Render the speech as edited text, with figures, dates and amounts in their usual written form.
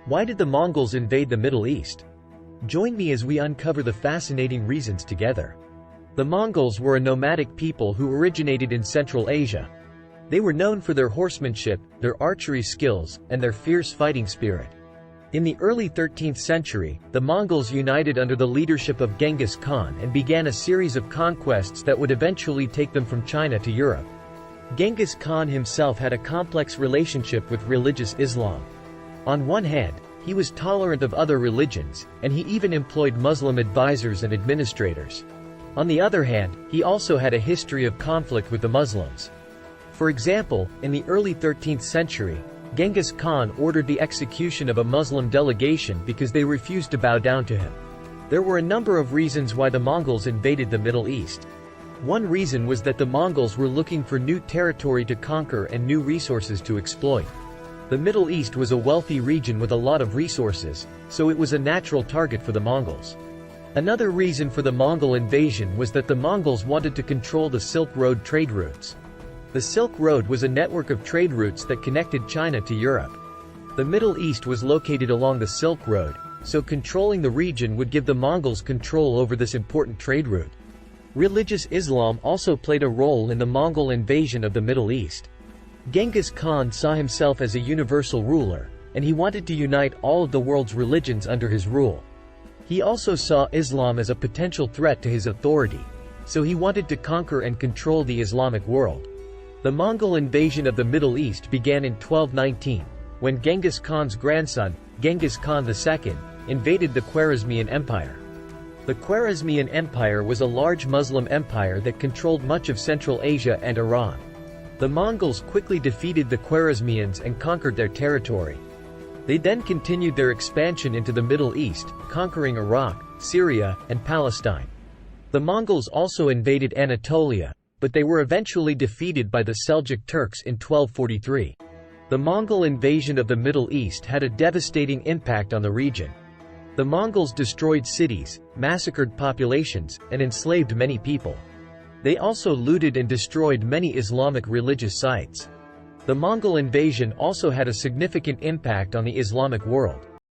Why did the Mongols invade the Middle East? Join me as we uncover the fascinating reasons together. The Mongols were a nomadic people who originated in Central Asia. They were known for their horsemanship, their archery skills, and their fierce fighting spirit. In the early 13th century, the Mongols united under the leadership of Genghis Khan and began a series of conquests that would eventually take them from China to Europe. Genghis Khan himself had a complex relationship with religious Islam. On one hand, he was tolerant of other religions, and he even employed Muslim advisors and administrators. On the other hand, he also had a history of conflict with the Muslims. For example, in the early 13th century, Genghis Khan ordered the execution of a Muslim delegation because they refused to bow down to him. There were a number of reasons why the Mongols invaded the Middle East. One reason was that the Mongols were looking for new territory to conquer and new resources to exploit. The Middle East was a wealthy region with a lot of resources, so it was a natural target for the Mongols. Another reason for the Mongol invasion was that the Mongols wanted to control the Silk Road trade routes. The Silk Road was a network of trade routes that connected China to Europe. The Middle East was located along the Silk Road, so controlling the region would give the Mongols control over this important trade route. Religious Islam also played a role in the Mongol invasion of the Middle East. Genghis Khan saw himself as a universal ruler, and he wanted to unite all of the world's religions under his rule. He also saw Islam as a potential threat to his authority, so he wanted to conquer and control the Islamic world. The Mongol invasion of the Middle East began in 1219, when Genghis Khan's grandson, Genghis Khan II, invaded the Khwarezmian Empire. The Khwarezmian Empire was a large Muslim empire that controlled much of Central Asia and Iran. The Mongols quickly defeated the Khwarezmians and conquered their territory. They then continued their expansion into the Middle East, conquering Iraq, Syria, and Palestine. The Mongols also invaded Anatolia, but they were eventually defeated by the Seljuk Turks in 1243. The Mongol invasion of the Middle East had a devastating impact on the region. The Mongols destroyed cities, massacred populations, and enslaved many people. They also looted and destroyed many Islamic religious sites. The Mongol invasion also had a significant impact on the Islamic world.